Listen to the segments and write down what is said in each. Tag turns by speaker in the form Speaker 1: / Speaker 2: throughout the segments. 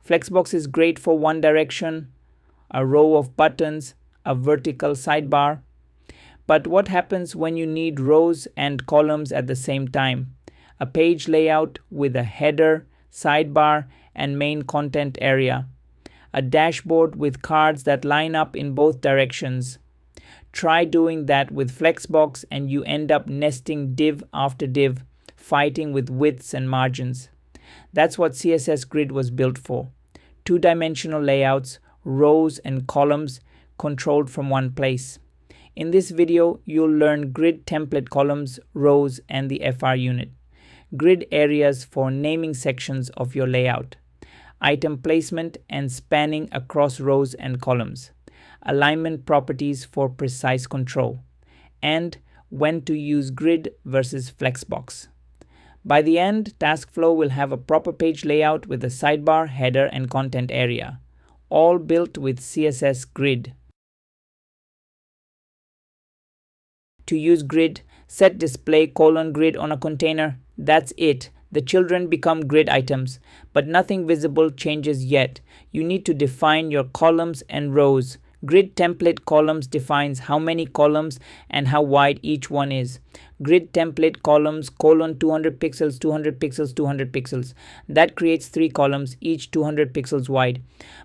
Speaker 1: Flexbox is great for one direction, a row of buttons, a vertical sidebar. But what happens when you need rows and columns at the same time? A page layout with a header, sidebar, and main content area. A dashboard with cards that line up in both directions. Try doing that with Flexbox and you end up nesting div after div, fighting with widths and margins. That's what CSS Grid was built for. Two-dimensional layouts, rows and columns controlled from one place. In this video, you'll learn grid template columns, rows, and the FR unit. Grid areas for naming sections of your layout. Item placement and spanning across rows and columns. Alignment properties for precise control. And when to use grid versus Flexbox. By the end, TaskFlow will have a proper page layout with a sidebar, header, and content area. All built with CSS Grid. To use grid, set display :grid on a container. That's it. The children become grid items, but nothing visible changes yet. You need to define your columns and rows. Grid template columns defines how many columns and how wide each one is. Grid template columns : 200 pixels, 200 pixels, 200 pixels. That creates 3 columns, each 200 pixels wide.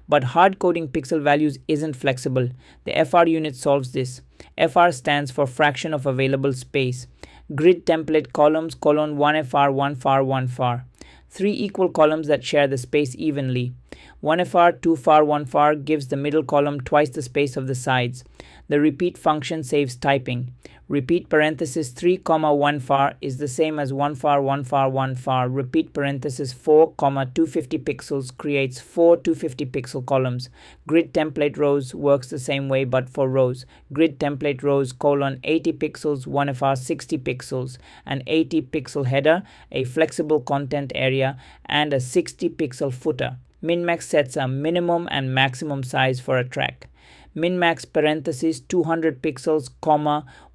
Speaker 1: But hard coding pixel values isn't flexible. The FR unit solves this. FR stands for fraction of available space. Grid template columns : 1FR, 1FR, 1FR. 3 equal columns that share the space evenly. 1FR, 2FR, 1FR gives the middle column twice the space of the sides. The repeat function saves typing. Repeat parenthesis 3, 1FR is the same as 1FR, 1FR, 1FR. Repeat parenthesis 4, 250 pixels creates 4 250 pixel columns. Grid template rows works the same way but for rows. Grid template rows : 80 pixels, 1FR 60 pixels, an 80 pixel header, a flexible content area, and a 60 pixel footer. Minmax sets a minimum and maximum size for a track. Minmax parenthesis 200 pixels,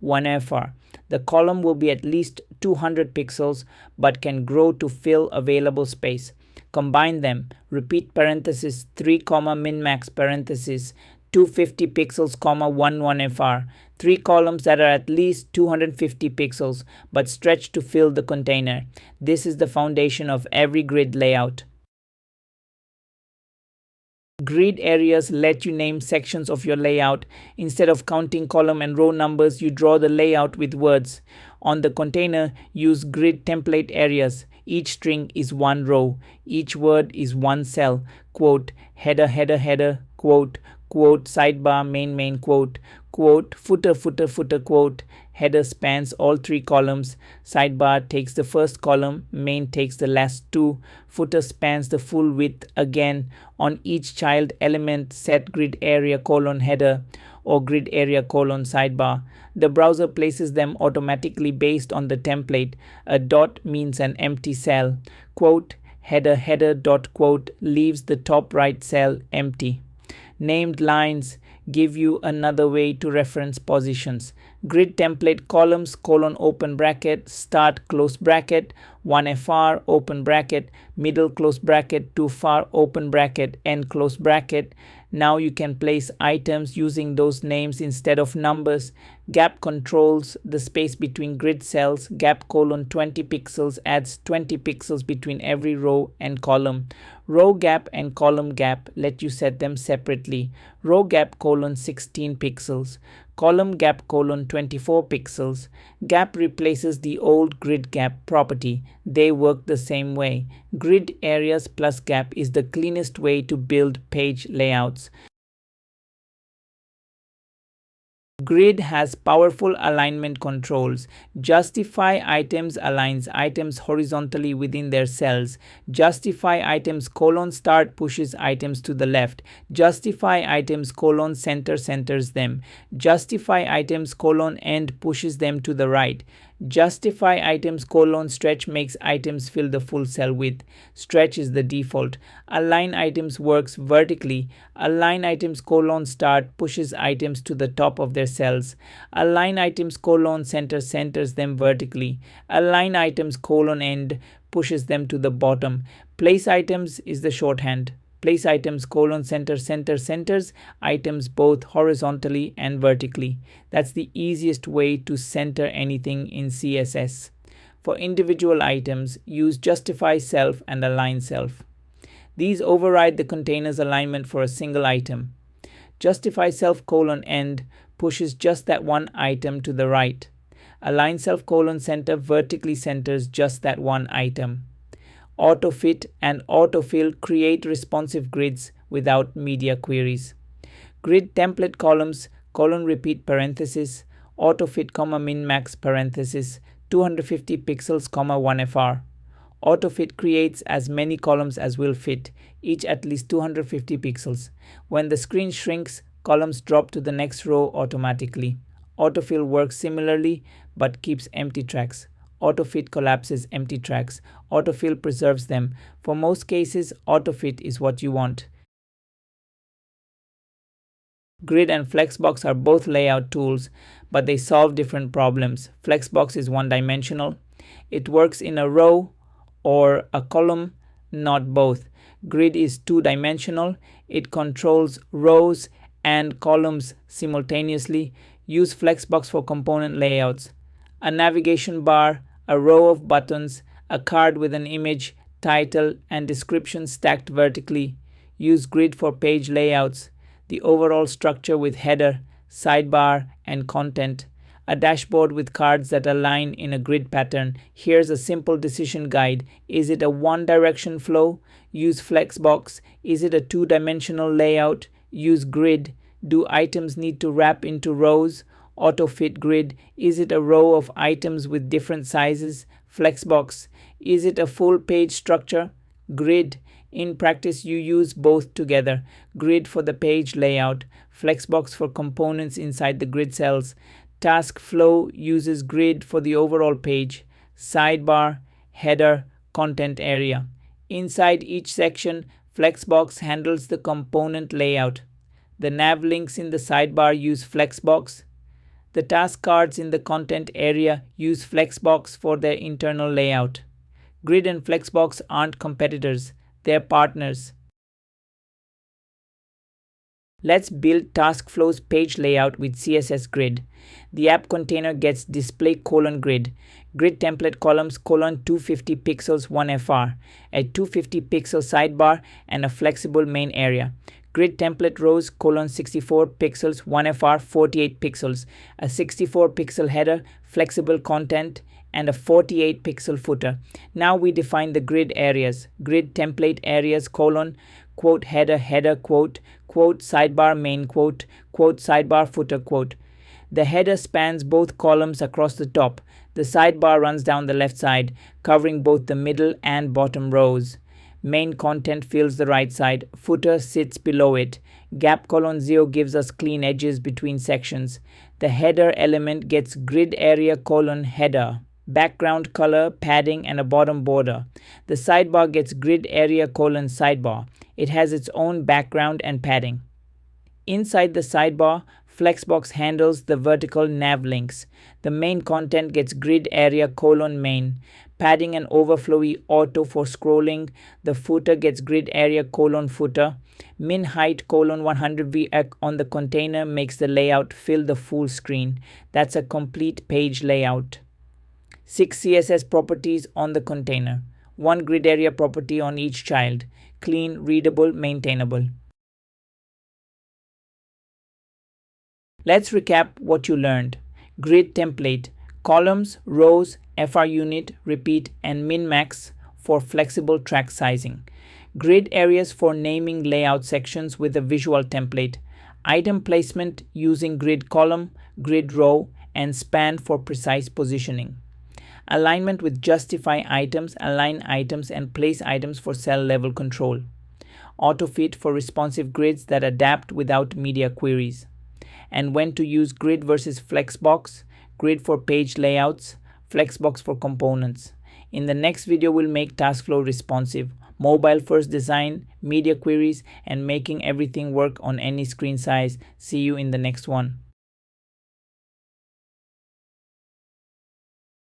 Speaker 1: 1FR. The column will be at least 200 pixels but can grow to fill available space. Combine them. Repeat parenthesis 3, minmax parenthesis 250 pixels, 1FR. 3 columns that are at least 250 pixels but stretch to fill the container. This is the foundation of every grid layout. Grid areas let you name sections of your layout. Instead of counting column and row numbers, you draw the layout with words. On the container, use grid template areas. Each string is one row. Each word is one cell. Quote, header, header, header, quote, quote, sidebar, main, main, quote, quote, footer, footer, footer, quote. Header spans all 3 columns. Sidebar takes the first column. Main takes the last 2. Footer spans the full width again. On each child element, set grid area : header or grid area : sidebar. The browser places them automatically based on the template. A dot means an empty cell. Quote, header, header, dot, quote leaves the top right cell empty. Named lines give you another way to reference positions. Grid template columns : open bracket, start, close bracket, 1FR, open bracket, middle, close bracket, 2FR, open bracket, end, close bracket. Now you can place items using those names instead of numbers. Gap controls the space between grid cells. Gap : 20 pixels adds 20 pixels between every row and column. Row gap and column gap let you set them separately. Row gap : 16 pixels. Column gap : 24 pixels. Gap replaces the old grid gap property. They work the same way. Grid areas plus gap is the cleanest way to build page layouts. Grid has powerful alignment controls. Justify items aligns items horizontally within their cells. Justify items : start pushes items to the left. Justify items : center centers them. Justify items : end pushes them to the right. Justify items : stretch makes items fill the full cell width. Stretch is the default. Align items works vertically. Align items : start pushes items to the top of their cells. Align items : center centers them vertically. Align items : end pushes them to the bottom. Place items is the shorthand. Place items center centers items both horizontally and vertically. That's the easiest way to center anything in CSS. For individual items, use justify self and align self. These override the container's alignment for a single item. Justify self end pushes just that one item to the right. Align self center vertically centers just that one item. Autofit and autofill create responsive grids without media queries. Grid template columns repeat parenthesis, autofit minmax parenthesis, 250 pixels 1fr. Autofit creates as many columns as will fit, each at least 250 pixels. When the screen shrinks, columns drop to the next row automatically. Autofill works similarly but keeps empty tracks. Autofit collapses empty tracks. Autofill preserves them. For most cases, autofit is what you want. Grid and Flexbox are both layout tools, but they solve different problems. Flexbox is one-dimensional. It works in a row or a column, not both. Grid is two-dimensional. It controls rows and columns simultaneously. Use Flexbox for component layouts. A navigation bar, a row of buttons, a card with an image, title, and description stacked vertically. Use Grid for page layouts. The overall structure with header, sidebar, and content. A dashboard with cards that align in a grid pattern. Here's a simple decision guide. Is it a one-direction flow? Use Flexbox. Is it a two-dimensional layout? Use Grid. Do items need to wrap into rows? Autofit Grid. Is it a row of items with different sizes? Flexbox. Is it a full page structure? Grid. In practice, you use both together. Grid for the page layout, Flexbox for components inside the grid cells. TaskFlow uses Grid for the overall page, sidebar, header, content area. Inside each section, Flexbox handles the component layout. The nav links in the sidebar use Flexbox. The task cards in the content area use Flexbox for their internal layout. Grid and Flexbox aren't competitors, they're partners. Let's build TaskFlow's page layout with CSS Grid. The app container gets display grid, grid template columns 250 pixels 1fr, a 250 pixel sidebar, and a flexible main area. Grid template rows 64 pixels 1fr 48 pixels, a 64 pixel header, flexible content, and a 48 pixel footer. Now we define the grid areas. Grid template areas quote header quote sidebar main quote sidebar footer quote. The header spans both columns across the top. The sidebar runs down the left side, covering both the middle and bottom rows. Main content fills the right side. Footer sits below it. Gap 0 gives us clean edges between sections. The header element gets grid area header, background color, padding, and a bottom border. The sidebar gets grid area sidebar. It has its own background and padding. Inside the sidebar, Flexbox handles the vertical nav links. The main content gets grid area main, padding and overflowy auto for scrolling. The footer gets grid area footer. Min height 100v on the container makes the layout fill the full screen. That's a complete page layout. 6 CSS properties on the container. 1 grid area property on each child. Clean, readable, maintainable. Let's recap what you learned. Grid template, columns, rows, FR unit, repeat, and min-max for flexible track sizing. Grid areas for naming layout sections with a visual template. Item placement using grid column, grid row, and span for precise positioning. Alignment with justify items, align items, and place items for cell level control. Autofit for responsive grids that adapt without media queries. And when to use Grid versus Flexbox, Grid for page layouts, Flexbox for components. In the next video, we'll make TaskFlow responsive, mobile first design, media queries, and making everything work on any screen size. See you in the next one.